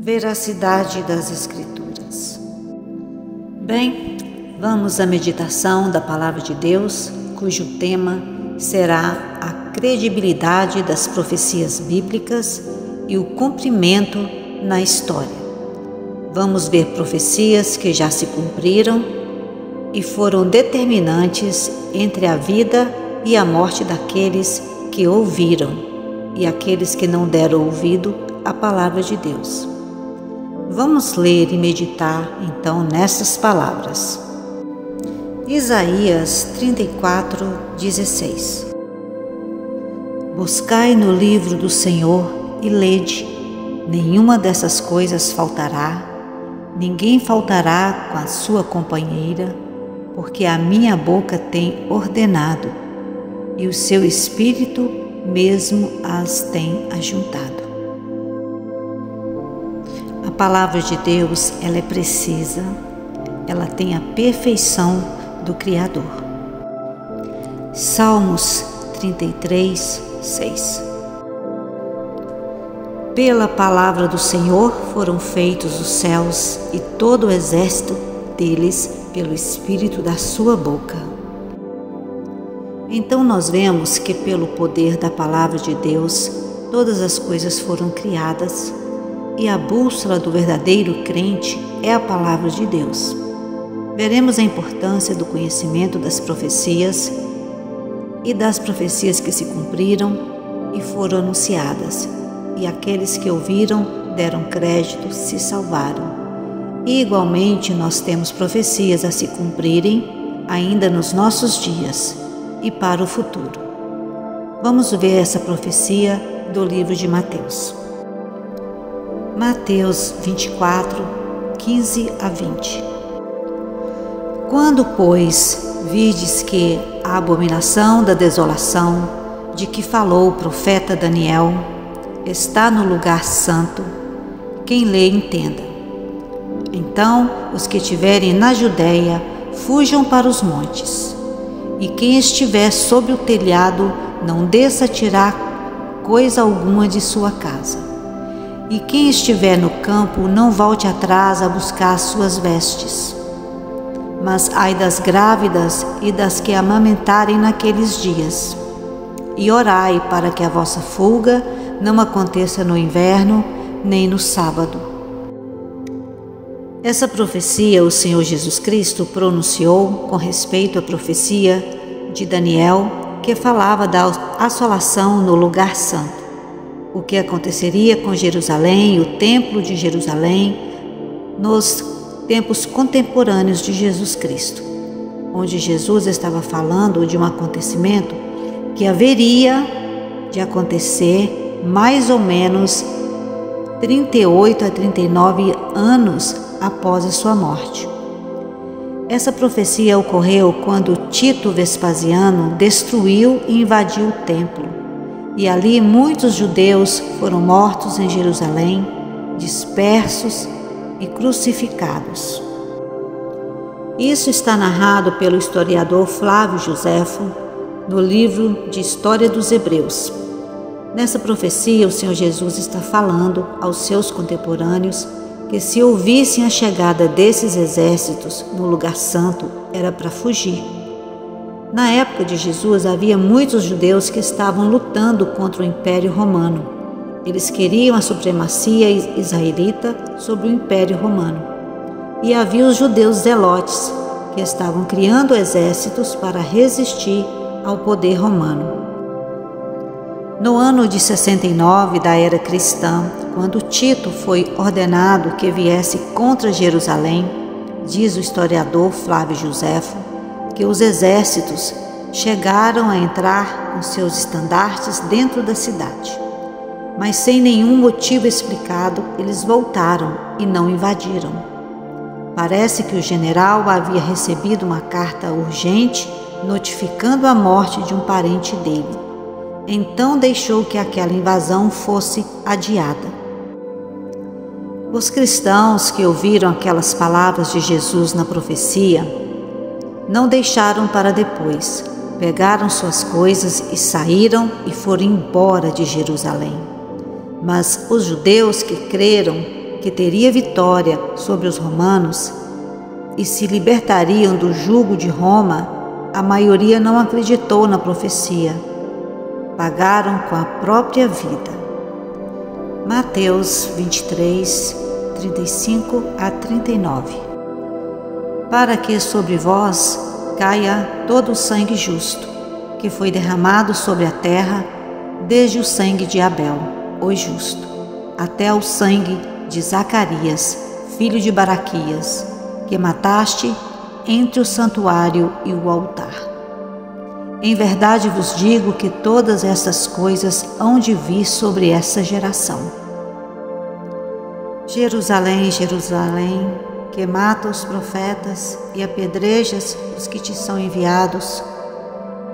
Veracidade das Escrituras. Bem, vamos à meditação da Palavra de Deus, cujo tema será a credibilidade das profecias bíblicas e o cumprimento na história. Vamos ver profecias que já se cumpriram e foram determinantes entre a vida e a morte daqueles que ouviram e aqueles que não deram ouvido à Palavra de Deus. Vamos ler e meditar então nessas palavras. Isaías 34:16. Buscai no livro do Senhor e lede, nenhuma dessas coisas faltará, ninguém faltará com a sua companheira, porque a minha boca tem ordenado, e o seu espírito mesmo as tem ajuntado. A palavra de Deus, ela é precisa, ela tem a perfeição do Criador. Salmos 33:6. Pela palavra do Senhor foram feitos os céus e todo o exército deles pelo Espírito da sua boca. Então nós vemos que pelo poder da palavra de Deus, todas as coisas foram criadas e a bússola do verdadeiro crente é a palavra de Deus. Veremos a importância do conhecimento das profecias e das profecias que se cumpriram e foram anunciadas, e aqueles que ouviram deram crédito, se salvaram. E igualmente nós temos profecias a se cumprirem ainda nos nossos dias e para o futuro. Vamos ver essa profecia do livro de Mateus. Mateus 24:15-20. Quando, pois, vides que a abominação da desolação, de que falou o profeta Daniel, está no lugar santo, quem lê entenda. Então, os que estiverem na Judéia, fujam para os montes, e quem estiver sobre o telhado, não desça a tirar coisa alguma de sua casa. E quem estiver no campo, não volte atrás a buscar as suas vestes. Mas ai das grávidas e das que amamentarem naqueles dias. E orai para que a vossa fuga não aconteça no inverno, nem no sábado. Essa profecia o Senhor Jesus Cristo pronunciou com respeito à profecia de Daniel, que falava da assolação no lugar santo. O que aconteceria com Jerusalém, o templo de Jerusalém, nos tempos contemporâneos de Jesus Cristo, onde Jesus estava falando de um acontecimento que haveria de acontecer mais ou menos 38 a 39 anos após a sua morte. Essa profecia ocorreu quando Tito Vespasiano destruiu e invadiu o templo, e ali muitos judeus foram mortos em Jerusalém, dispersos e crucificados. Isso está narrado pelo historiador Flávio Joséfo no livro de História dos Hebreus. Nessa profecia, o Senhor Jesus está falando aos seus contemporâneos que se ouvissem a chegada desses exércitos no lugar santo, era para fugir. Na época de Jesus, havia muitos judeus que estavam lutando contra o Império Romano. Eles queriam a supremacia israelita sobre o Império Romano. E havia os judeus zelotes, que estavam criando exércitos para resistir ao poder romano. No ano de 69 da era cristã, quando Tito foi ordenado que viesse contra Jerusalém, diz o historiador Flávio Joséfo, que os exércitos chegaram a entrar com seus estandartes dentro da cidade. Mas sem nenhum motivo explicado, eles voltaram e não invadiram. Parece que o general havia recebido uma carta urgente notificando a morte de um parente dele. Então deixou que aquela invasão fosse adiada. Os cristãos que ouviram aquelas palavras de Jesus na profecia não deixaram para depois, pegaram suas coisas e saíram e foram embora de Jerusalém. Mas os judeus que creram que teria vitória sobre os romanos e se libertariam do jugo de Roma, a maioria não acreditou na profecia. Pagaram com a própria vida. Mateus 23, 35 a 39. Para que sobre vós caia todo o sangue justo, que foi derramado sobre a terra, desde o sangue de Abel, o justo, até o sangue de Zacarias, filho de Baraquias, que mataste entre o santuário e o altar. Em verdade vos digo que todas estas coisas hão de vir sobre essa geração. Jerusalém, Jerusalém, que mata os profetas e apedrejas os que te são enviados,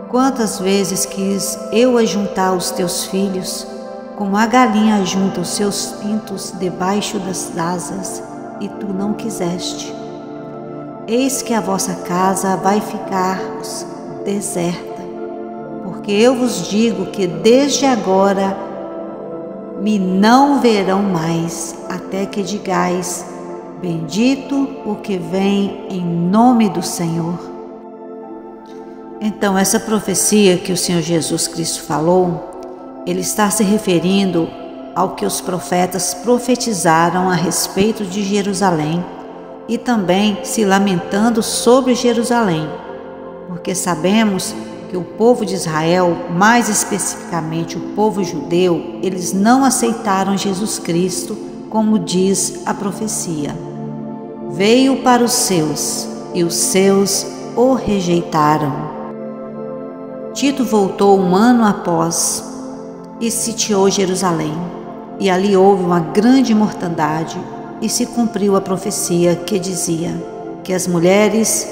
quantas vezes quis eu ajuntar os teus filhos, como a galinha ajunta os seus pintos debaixo das asas, e tu não quiseste. Eis que a vossa casa vai ficar deserta, porque eu vos digo que desde agora me não verão mais, até que digais: bendito o que vem em nome do Senhor. Então, essa profecia que o Senhor Jesus Cristo falou, ele está se referindo ao que os profetas profetizaram a respeito de Jerusalém e também se lamentando sobre Jerusalém, porque sabemos que o povo de Israel, mais especificamente o povo judeu, eles não aceitaram Jesus Cristo, como diz a profecia. Veio para os seus, e os seus o rejeitaram. Tito voltou um ano após e sitiou Jerusalém, e ali houve uma grande mortandade, e se cumpriu a profecia que dizia que as mulheres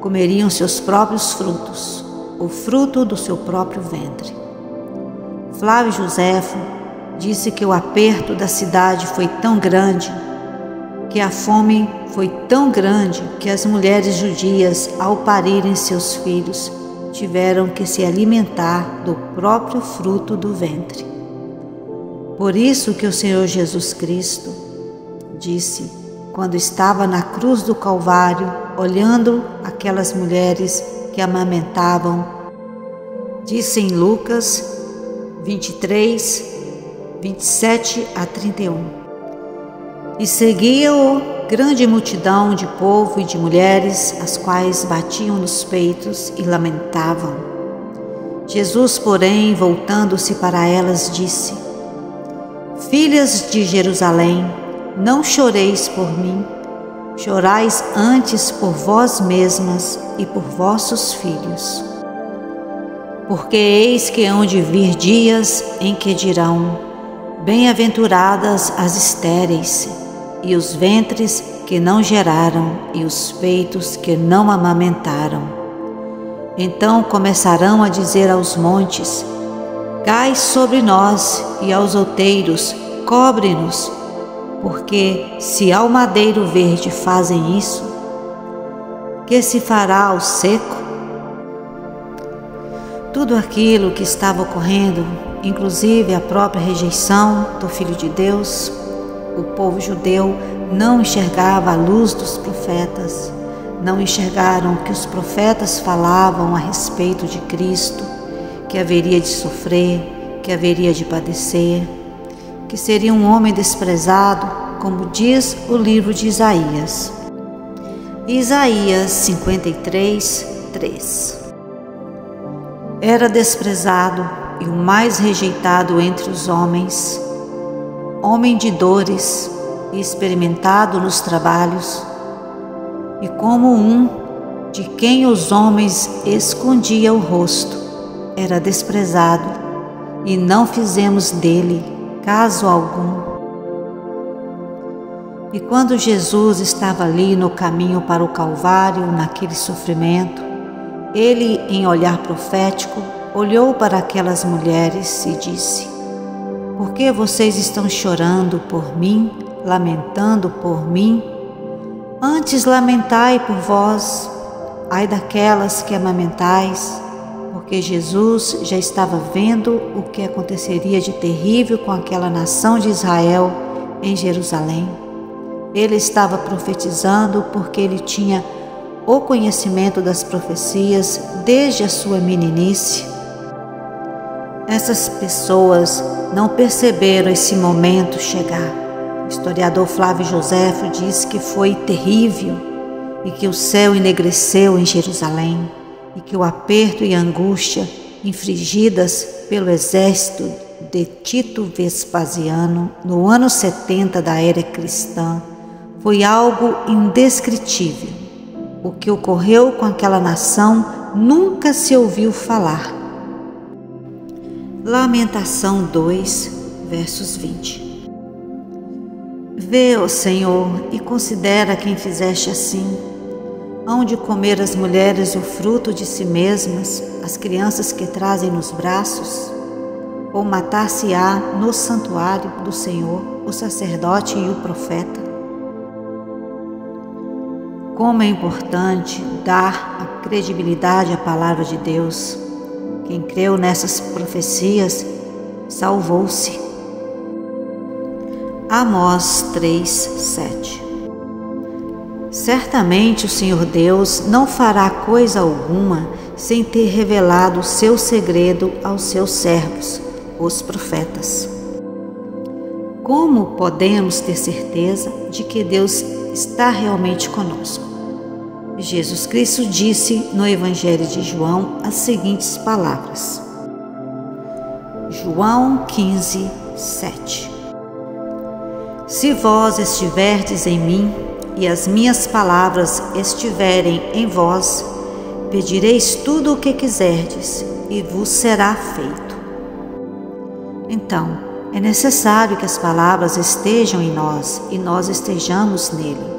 comeriam seus próprios frutos, o fruto do seu próprio ventre. Flávio Joséfo disse que o aperto da cidade foi tão grande, que a fome foi tão grande, que as mulheres judias, ao parirem seus filhos, tiveram que se alimentar do próprio fruto do ventre. Por isso que o Senhor Jesus Cristo disse, quando estava na cruz do Calvário, olhando aquelas mulheres que amamentavam, disse em Lucas 23, 27 a 31. E seguia-o grande multidão de povo e de mulheres, as quais batiam nos peitos e lamentavam. Jesus, porém, voltando-se para elas, disse: Filhas de Jerusalém, não choreis por mim, chorais antes por vós mesmas e por vossos filhos. Porque eis que hão de vir dias em que dirão: bem-aventuradas as estéreis, e os ventres que não geraram, e os peitos que não amamentaram. Então começarão a dizer aos montes: cai sobre nós, e aos outeiros: cobre-nos. Porque se ao madeiro verde fazem isso, que se fará ao seco? Tudo aquilo que estava ocorrendo, inclusive a própria rejeição do Filho de Deus, o povo judeu não enxergava a luz dos profetas, não enxergaram o que os profetas falavam a respeito de Cristo, que haveria de sofrer, que haveria de padecer, que seria um homem desprezado, como diz o livro de Isaías. Isaías 53, 3. Era desprezado e o mais rejeitado entre os homens, homem de dores e experimentado nos trabalhos, e como um de quem os homens escondia o rosto, era desprezado, e não fizemos dele caso algum. E quando Jesus estava ali no caminho para o Calvário, naquele sofrimento, ele, em olhar profético, olhou para aquelas mulheres e disse: por que vocês estão chorando por mim, lamentando por mim? Antes lamentai por vós, ai daquelas que amamentais, porque Jesus já estava vendo o que aconteceria de terrível com aquela nação de Israel, em Jerusalém. Ele estava profetizando porque ele tinha o conhecimento das profecias desde a sua meninice. Essas pessoas não perceberam esse momento chegar. O historiador Flávio Joséfo diz que foi terrível e que o céu enegreceu em Jerusalém e que o aperto e a angústia infligidas pelo exército de Tito Vespasiano no ano 70 da era cristã foi algo indescritível. O que ocorreu com aquela nação nunca se ouviu falar. Lamentação 2, versos 20. Vê, ó Senhor, e considera quem fizeste assim. Hão de comer as mulheres o fruto de si mesmas, as crianças que trazem nos braços? Ou matar-se-á no santuário do Senhor o sacerdote e o profeta? Como é importante dar a credibilidade à palavra de Deus. Quem creu nessas profecias salvou-se. Amós 3:7. Certamente o Senhor Deus não fará coisa alguma sem ter revelado o seu segredo aos seus servos, os profetas. Como podemos ter certeza de que Deus está realmente conosco? Jesus Cristo disse no Evangelho de João as seguintes palavras. João 15:7. Se vós estiverdes em mim e as minhas palavras estiverem em vós, pedireis tudo o que quiserdes e vos será feito. Então, é necessário que as palavras estejam em nós e nós estejamos nele.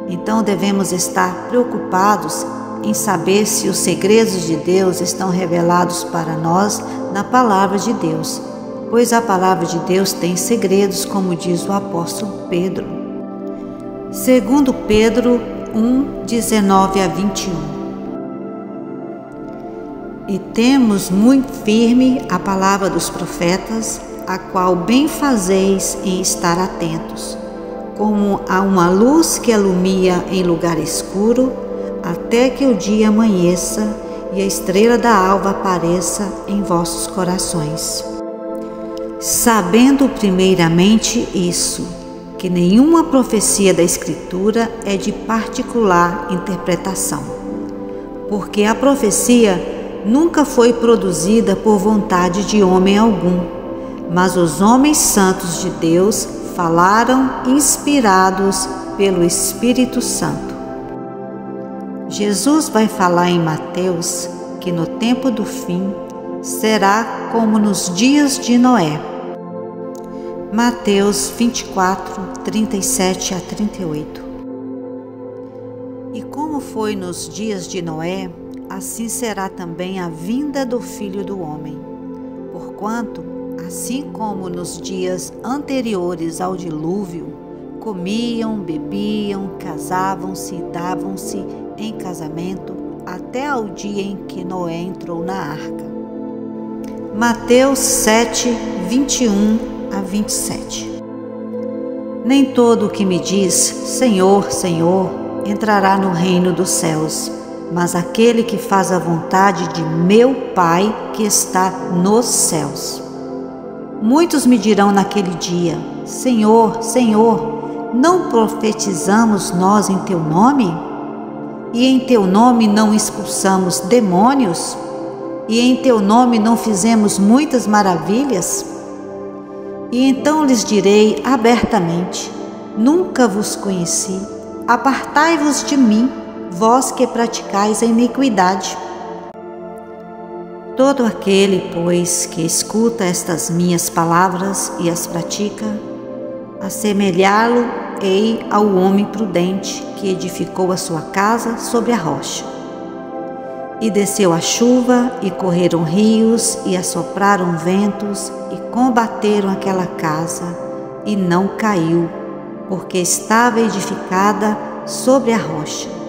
Então devemos estar preocupados em saber se os segredos de Deus estão revelados para nós na palavra de Deus, pois a palavra de Deus tem segredos, como diz o apóstolo Pedro. 2 Pedro 1:19-21. E temos muito firme a palavra dos profetas, a qual bem fazeis em estar atentos, como a uma luz que alumia em lugar escuro, até que o dia amanheça e a estrela da alva apareça em vossos corações. Sabendo primeiramente isso, que nenhuma profecia da Escritura é de particular interpretação, porque a profecia nunca foi produzida por vontade de homem algum, mas os homens santos de Deus falaram inspirados pelo Espírito Santo. Jesus vai falar em Mateus que no tempo do fim será como nos dias de Noé. Mateus 24:37-38. E como foi nos dias de Noé, assim será também a vinda do Filho do Homem. Porquanto, assim como nos dias anteriores ao dilúvio, comiam, bebiam, casavam-se e davam-se em casamento até ao dia em que Noé entrou na arca. Mateus 7:21-27. Nem todo o que me diz Senhor, Senhor, entrará no reino dos céus, mas aquele que faz a vontade de meu Pai que está nos céus. Muitos me dirão naquele dia: Senhor, Senhor, não profetizamos nós em teu nome? E em teu nome não expulsamos demônios? E em teu nome não fizemos muitas maravilhas? E então lhes direi abertamente: nunca vos conheci, apartai-vos de mim, vós que praticais a iniquidade. Todo aquele, pois, que escuta estas minhas palavras e as pratica, assemelhá-lo-ei ao homem prudente que edificou a sua casa sobre a rocha. E desceu a chuva, e correram rios, e assopraram ventos, e combateram aquela casa, e não caiu, porque estava edificada sobre a rocha.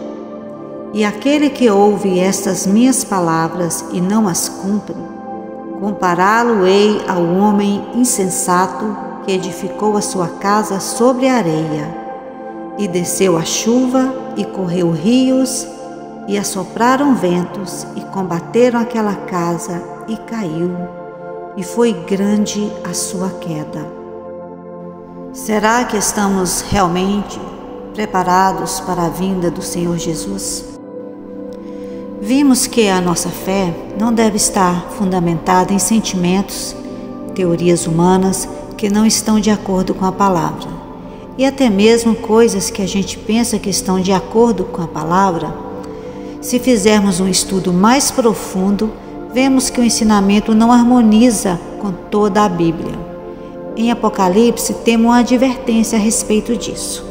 E aquele que ouve estas minhas palavras e não as cumpre, compará-lo-ei ao homem insensato que edificou a sua casa sobre a areia. E desceu a chuva, e correu rios, e assopraram ventos, e combateram aquela casa, e caiu, e foi grande a sua queda. Será que estamos realmente preparados para a vinda do Senhor Jesus? Vimos que a nossa fé não deve estar fundamentada em sentimentos, teorias humanas que não estão de acordo com a palavra, e até mesmo coisas que a gente pensa que estão de acordo com a palavra. Se fizermos um estudo mais profundo, vemos que o ensinamento não harmoniza com toda a Bíblia. Em Apocalipse temos uma advertência a respeito disso.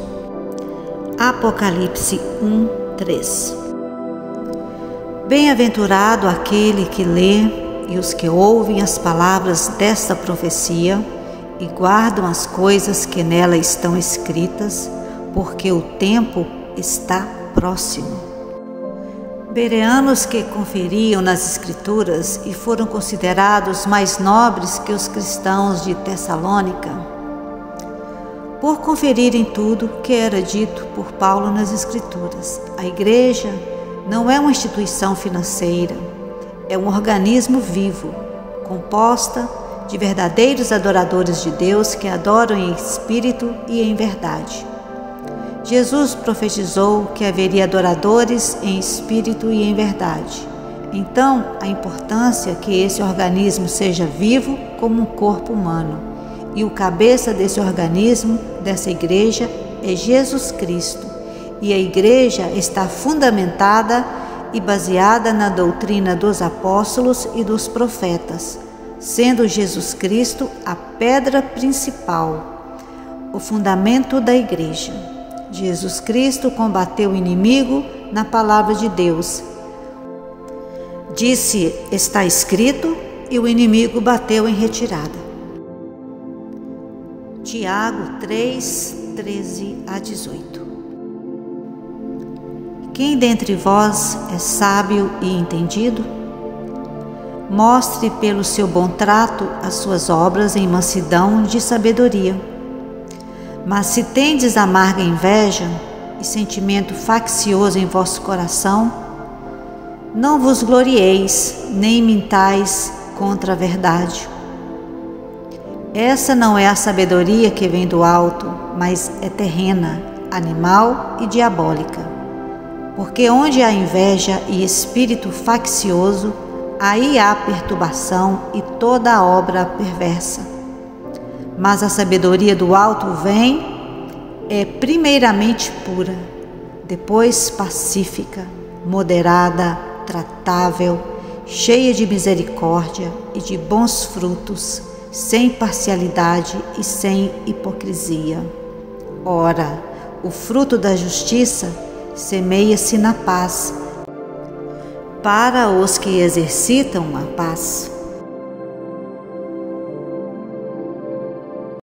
Apocalipse 1:3. Bem-aventurado aquele que lê e os que ouvem as palavras desta profecia e guardam as coisas que nela estão escritas, porque o tempo está próximo. Bereanos que conferiam nas Escrituras e foram considerados mais nobres que os cristãos de Tessalônica, por conferirem tudo que era dito por Paulo nas Escrituras. A igreja não é uma instituição financeira, é um organismo vivo, composta de verdadeiros adoradores de Deus que adoram em espírito e em verdade. Jesus profetizou que haveria adoradores em espírito e em verdade. Então, a importância que esse organismo seja vivo como um corpo humano. E o cabeça desse organismo, dessa igreja, é Jesus Cristo. E a igreja está fundamentada e baseada na doutrina dos apóstolos e dos profetas, sendo Jesus Cristo a pedra principal, o fundamento da igreja. Jesus Cristo combateu o inimigo na palavra de Deus. Disse, está escrito, e o inimigo bateu em retirada. Tiago 3:13-18. Quem dentre vós é sábio e entendido? Mostre pelo seu bom trato as suas obras em mansidão de sabedoria. Mas se tendes amarga inveja e sentimento faccioso em vosso coração, não vos glorieis, nem mintais contra a verdade. Essa não é a sabedoria que vem do alto, mas é terrena, animal e diabólica. Porque onde há inveja e espírito faccioso, aí há perturbação e toda a obra perversa. Mas a sabedoria do alto é primeiramente pura, depois pacífica, moderada, tratável, cheia de misericórdia e de bons frutos, sem parcialidade e sem hipocrisia. Ora, o fruto da justiça semeia-se na paz, para os que exercitam a paz.